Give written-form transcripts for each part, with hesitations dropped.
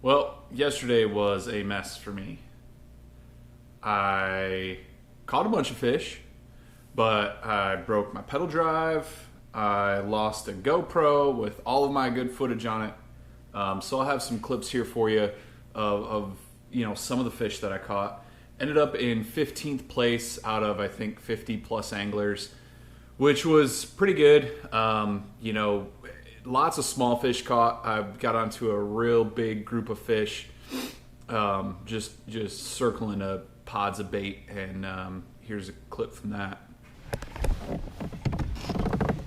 Well, yesterday was a mess for me. I caught a bunch of fish, but I broke my pedal drive. I lost a GoPro with all of my good footage on it. So I'll have some clips here for you of some of the fish that I caught. Ended up in 15th place out of I think 50 plus anglers, which was pretty good. Lots of small fish caught. I got onto a real big group of fish, just circling pods of bait, and here's a clip from that.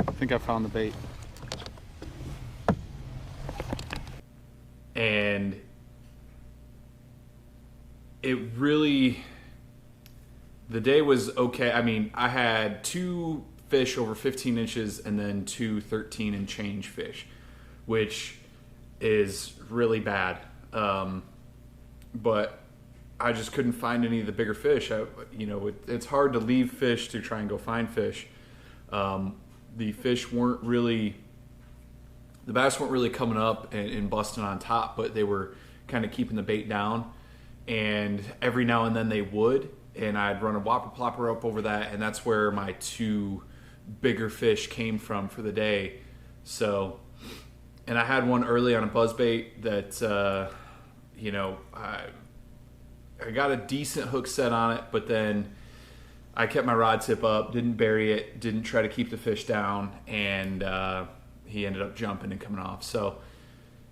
I think I found the bait. And the day was okay. I mean, I had two fish over 15 inches and then two 13 and change fish, which is really bad. But I just couldn't find any of the bigger fish. It's hard to leave fish to try and go find fish. The bass weren't really coming up and busting on top, but they were kind of keeping the bait down. And every now and then they would, and I'd run a whopper plopper up over that, and that's where my two bigger fish came from for the day. So, and I had one early on a buzzbait that, I got a decent hook set on it, but then I kept my rod tip up, didn't bury it, didn't try to keep the fish down, and he ended up jumping and coming off. So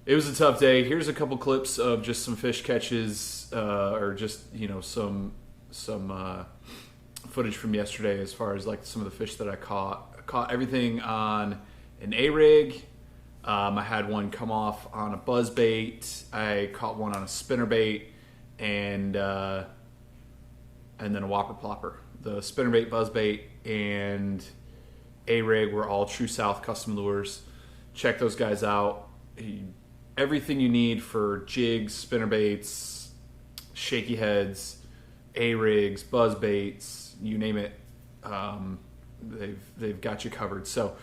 it was a tough day. Here's a couple clips of just some fish catches, or just some footage from yesterday as far as like some of the fish that I caught. I caught everything on an A-rig. I had one come off on a buzzbait. I caught one on a spinnerbait, and then a whopper plopper. The spinnerbait, buzzbait, and A-rig were all True South custom lures. Check those guys out. Everything you need for jigs, spinnerbaits, shaky heads, A-rigs, buzzbaits, you name it. They've got you covered. So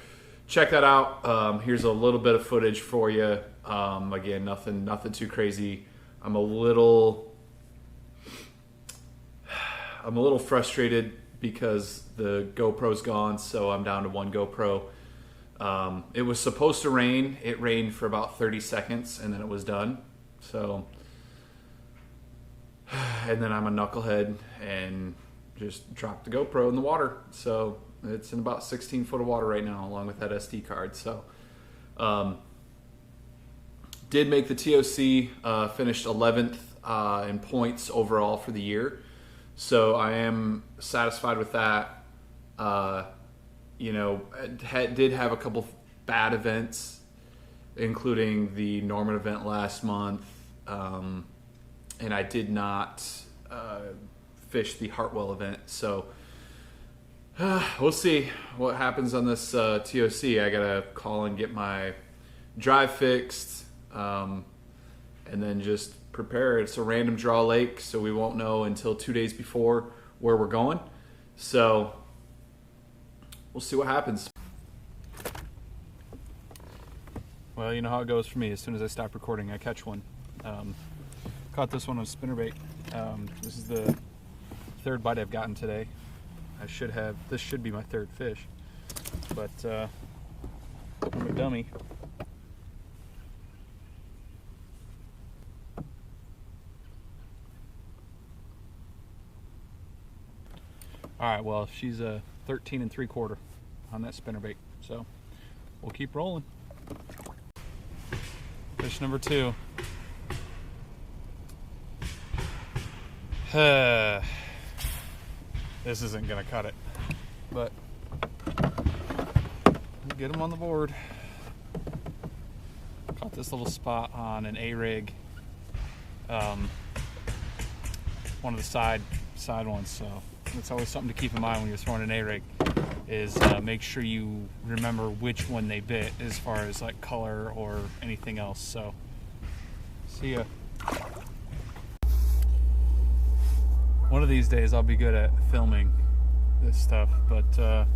check that out. Here's a little bit of footage for you. Again, nothing too crazy. I'm a little frustrated because the GoPro's gone, so I'm down to one GoPro. It was supposed to rain. It rained for about 30 seconds, and then it was done. So, and then I'm a knucklehead and just dropped the GoPro in the water. So it's in about 16 foot of water right now, along with that SD card. So, did make the TOC, finished 11th in points overall for the year. So I am satisfied with that. Did have a couple bad events, including the Norman event last month, and I did not fish the Hartwell event. So we'll see what happens on this TOC. I gotta call and get my drive fixed, and then just prepare. It's a random draw lake, so we won't know until 2 days before where we're going. So we'll see what happens. Well, you know how it goes for me. As soon as I stop recording, I catch one. Caught this one on spinnerbait. This is the third bite I've gotten today. This should be my third fish, but I'm a dummy. All right, well, she's a 13 3/4 on that spinnerbait, so we'll keep rolling. Fish number 2. This isn't gonna cut it, but we'll get them on the board. Caught this little spot on an A-rig, one of the side ones, so that's always something to keep in mind when you're throwing an A-rig, is make sure you remember which one they bit as far as like color or anything else. So see ya. One of these days I'll be good at filming this stuff, but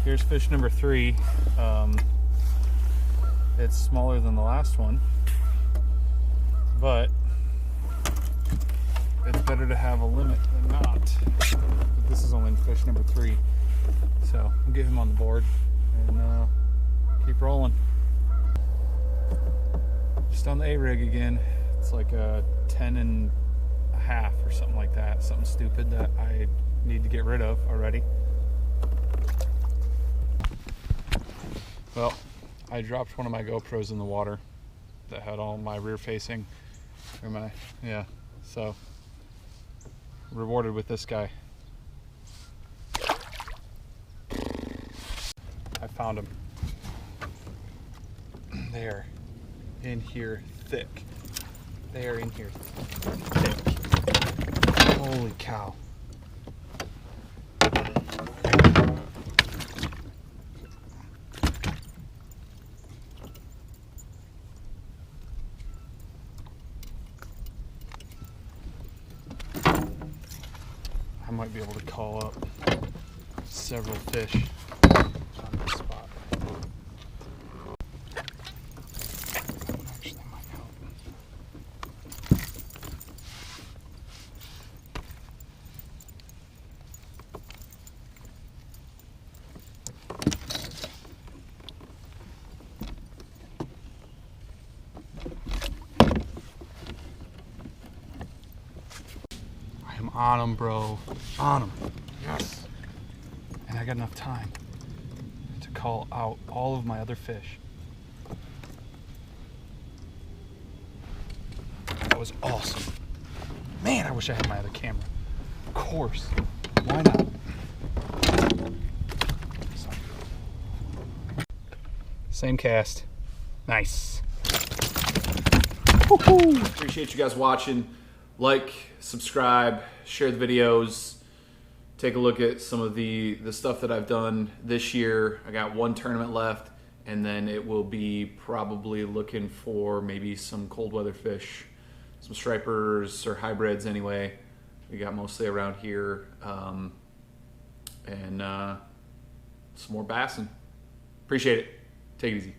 here's fish number 3. It's smaller than the last one, but it's better to have a limit than not. But this is only fish number 3, so we'll get him on the board and keep rolling. Just on the A-rig again. It's like a 10.5 or something like that. Something stupid that I need to get rid of already. Well, I dropped one of my GoPros in the water that had all my rear facing, or my, yeah, so rewarded with this guy. I found him. They are in here thick. They are in here thick. Holy cow. I might be able to call up several fish on this spot. Actually, that might help. I'm on them, bro. On them. Yes. And I got enough time to call out all of my other fish. That was awesome. Man, I wish I had my other camera. Of course. Why not? Same cast. Nice. Woo-hoo. Appreciate you guys watching. Like, subscribe, share the videos, take a look at some of the stuff that I've done this year. I got one tournament left, and then it will be probably looking for maybe some cold weather fish, some stripers or hybrids anyway. We got mostly around here, and some more bassing. Appreciate it. Take it easy.